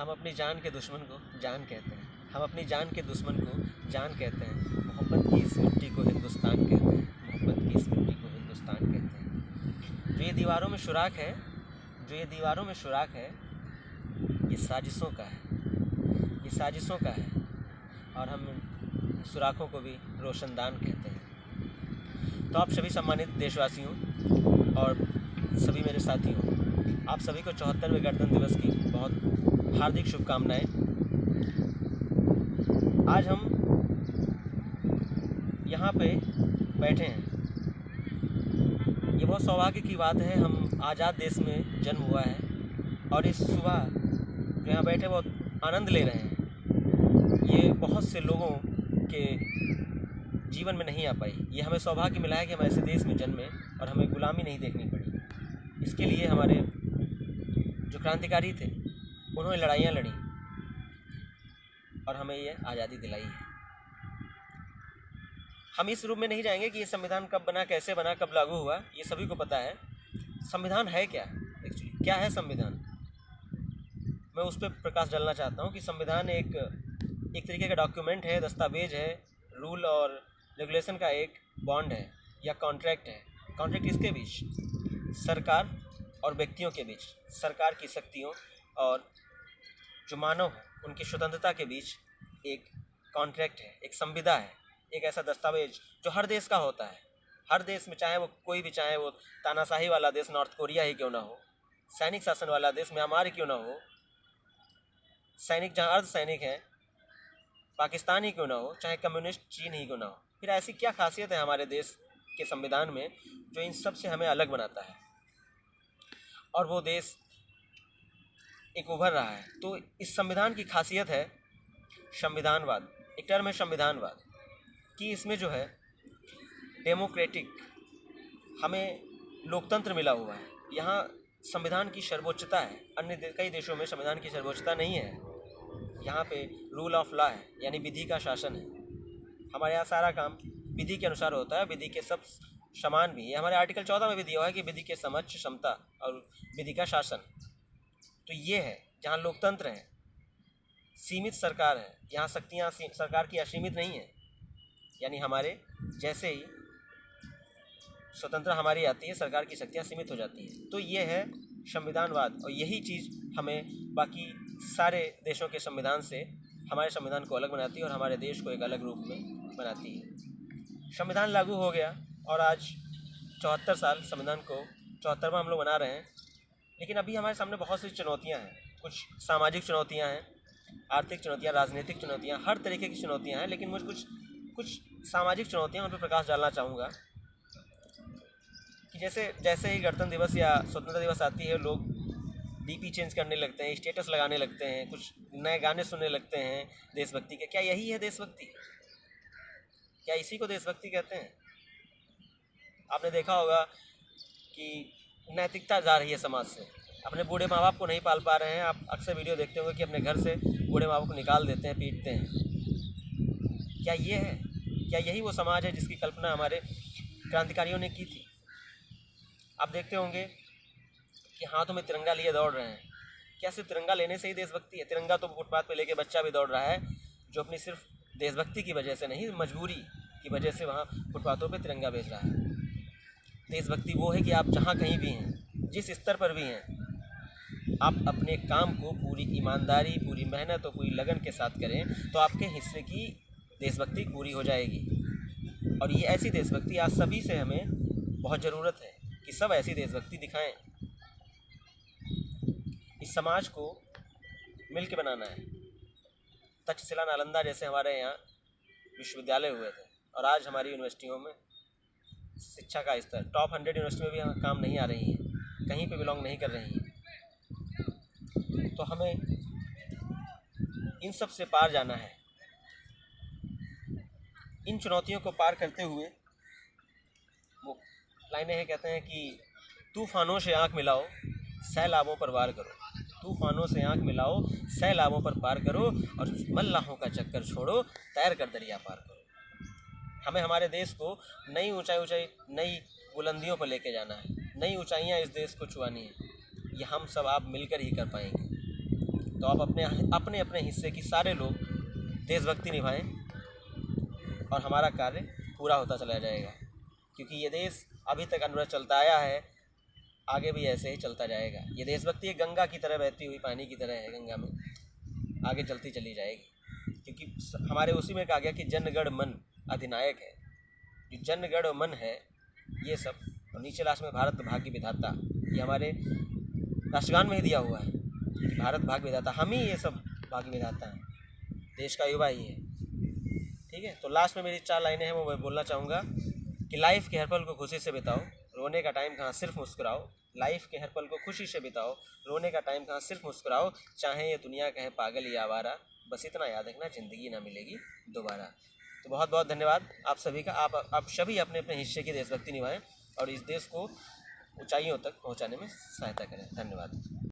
हम अपनी जान के दुश्मन को जान कहते हैं, हम अपनी जान के दुश्मन को जान कहते हैं। मोहब्बत की इस मिट्टी को हिंदुस्तान कहते हैं, मोहब्बत की इस मिट्टी को हिंदुस्तान कहते हैं। जो ये दीवारों में सुराख है, जो ये दीवारों में सुराख है, ये साजिशों का है, ये साजिशों का है। और हम सुराखों को भी रोशनदान कहते हैं। तो आप सभी सम्मानित देशवासियों और सभी मेरे साथियों, आप सभी को 74वें गणतंत्र दिवस की बहुत हार्दिक शुभकामनाएं। आज हम यहाँ पे बैठे हैं, ये बहुत सौभाग्य की बात है। हम आज़ाद देश में जन्म हुआ है और इस सुबह जो यहाँ बैठे बहुत आनंद ले रहे हैं। ये बहुत से लोगों के जीवन में नहीं आ पाई। ये हमें सौभाग्य मिला है कि हम ऐसे देश में जन्मे और हमें गुलामी नहीं देखनी पड़ी। इसके लिए हमारे जो क्रांतिकारी थे उन्होंने लड़ाइयाँ लड़ी और हमें ये आज़ादी दिलाई है। हम इस रूप में नहीं जाएंगे कि ये संविधान कब बना, कैसे बना, कब लागू हुआ, ये सभी को पता है। संविधान है क्या, एक्चुअली क्या है संविधान, मैं उस पर प्रकाश डालना चाहता हूँ कि संविधान एक तरीके का डॉक्यूमेंट है, दस्तावेज है, रूल और रेगुलेशन का एक बॉन्ड है या कॉन्ट्रैक्ट है। कॉन्ट्रैक्ट किसके बीच? सरकार और व्यक्तियों के बीच, सरकार की शक्तियों और जो मानव हैं उनकी स्वतंत्रता के बीच एक कॉन्ट्रैक्ट है, एक संविदा है, एक ऐसा दस्तावेज जो हर देश का होता है। हर देश में, चाहे वो कोई भी, चाहे वो तानाशाही वाला देश नॉर्थ कोरिया ही क्यों ना हो, सैनिक शासन वाला देश म्यांमार ही क्यों ना हो, सैनिक जहाँ अर्ध सैनिक हैं पाकिस्तान ही क्यों ना हो, चाहे कम्युनिस्ट चीन ही क्यों ना हो, फिर ऐसी क्या खासियत है हमारे देश के संविधान में जो इन सब से हमें अलग बनाता है और वो देश एक उभर रहा है। तो इस संविधान की खासियत है संविधानवाद। एक टर्म है संविधानवाद कि इसमें जो है डेमोक्रेटिक, हमें लोकतंत्र मिला हुआ है। यहाँ संविधान की सर्वोच्चता है। अन्य कई देशों में संविधान की सर्वोच्चता नहीं है। यहाँ पे रूल ऑफ लॉ है, यानी विधि का शासन है। हमारे यहाँ सारा काम विधि के अनुसार होता है, विधि के सब समान भी है। हमारे आर्टिकल 14 में भी दिया हुआ है कि विधि के समक्ष समता और विधि का शासन। तो ये है जहाँ लोकतंत्र है, सीमित सरकार है, यहाँ शक्तियाँ सरकार की असीमित नहीं है, यानी हमारे जैसे ही स्वतंत्रता हमारी आती है सरकार की शक्तियाँ सीमित हो जाती हैं। तो ये है संविधानवाद और यही चीज़ हमें बाकी सारे देशों के संविधान से, हमारे संविधान को अलग बनाती है और हमारे देश को एक अलग रूप में बनाती है। संविधान लागू हो गया और आज 74 साल संविधान को 74वां हम लोग मना रहे हैं। लेकिन अभी हमारे सामने बहुत सी चुनौतियां हैं। कुछ सामाजिक चुनौतियां हैं, आर्थिक चुनौतियां, राजनीतिक चुनौतियां, हर तरीके की चुनौतियां हैं। लेकिन मुझे कुछ सामाजिक चुनौतियां उन पर प्रकाश डालना चाहूँगा कि जैसे ही गणतंत्र दिवस या स्वतंत्रता दिवस आती है, लोग डीपी चेंज करने लगते हैं, स्टेटस लगाने लगते हैं, कुछ नए गाने सुनने लगते हैं देशभक्ति के। क्या यही है देशभक्ति? क्या इसी को देशभक्ति कहते हैं? आपने देखा होगा कि नैतिकता जा रही है समाज से। अपने बूढ़े माँ बाप को नहीं पाल पा रहे हैं। आप अक्सर वीडियो देखते होंगे कि अपने घर से बूढ़े माँ बाप को निकाल देते हैं, पीटते हैं। क्या ये है? क्या यही वो समाज है जिसकी कल्पना हमारे क्रांतिकारियों ने की थी? आप देखते होंगे कि हाथों में तिरंगा लिए दौड़ रहे हैं। क्या सिर्फ तिरंगा लेने से ही देशभक्ति है? तिरंगा तो फुटपाथ पे लेके बच्चा भी दौड़ रहा है, जो अपनी सिर्फ देशभक्ति की वजह से नहीं, मजबूरी की वजह से वहाँ फुटपाथों पे तिरंगा बेच रहा है। देशभक्ति वो है कि आप जहाँ कहीं भी हैं, जिस स्तर पर भी हैं, आप अपने काम को पूरी ईमानदारी, पूरी मेहनत और पूरी लगन के साथ करें तो आपके हिस्से की देशभक्ति पूरी हो जाएगी। और ये ऐसी देशभक्ति आज सभी से हमें बहुत ज़रूरत है कि सब ऐसी देशभक्ति दिखाएं। इस समाज को मिल के बनाना है। तक्षशिला, नालंदा जैसे हमारे यहाँ विश्वविद्यालय हुए थे और आज हमारी यूनिवर्सिटियों में शिक्षा का स्तर टॉप 100 यूनिवर्सिटी में भी काम नहीं आ रही हैं, कहीं पे बिलोंग नहीं कर रही हैं। तो हमें इन सब से पार जाना है। इन चुनौतियों को पार करते हुए वो लाइनें हैं, कहते हैं कि तूफानों से आँख मिलाओ, सैलाबों पर वार करो। तूफानों से आँख मिलाओ, सैलाबों पर पार करो और मल्लाहों का चक्कर छोड़ो, तैर कर दरिया पार करो। हमें हमारे देश को नई ऊंचाई, नई बुलंदियों पर लेके जाना है। नई ऊंचाइयां इस देश को छुआनी है। ये हम सब आप मिलकर ही कर पाएंगे। तो आप अपने अपने अपने हिस्से की सारे लोग देशभक्ति निभाएं और हमारा कार्य पूरा होता चला जाएगा, क्योंकि ये देश अभी तक अनुरत चलता आया है, आगे भी ऐसे ही चलता जाएगा। ये देशभक्ति एक गंगा की तरह बहती हुई पानी की तरह है, गंगा में आगे चलती चली जाएगी, क्योंकि हमारे उसी में कहा गया कि जनगण मन अधिनायक है। जो जनगण और मन है ये सब, और नीचे लास्ट में भारत भाग्य विधाता, ये हमारे राष्ट्रगान में ही दिया हुआ है कि भारत भाग्य विधाता, हम ही ये सब भाग्य विधाता हैं, देश का युवा ही है। ठीक है, तो लास्ट में मेरी 4 लाइनें हैं, वो मैं बोलना चाहूँगा कि लाइफ के हर पल को खुशी से बिताओ, रोने का टाइम कहाँ, सिर्फ मुस्कुराओ। लाइफ के हर पल को खुशी से बिताओ, रोने का टाइम कहाँ, सिर्फ मुस्कुराओ। चाहे ये दुनिया कहे पागल या आवारा, बस इतना याद रखना, ज़िंदगी ना मिलेगी दोबारा। तो बहुत बहुत धन्यवाद आप सभी का। आप सभी अपने अपने हिस्से की देशभक्ति निभाएं और इस देश को ऊंचाइयों तक पहुंचाने में सहायता करें। धन्यवाद।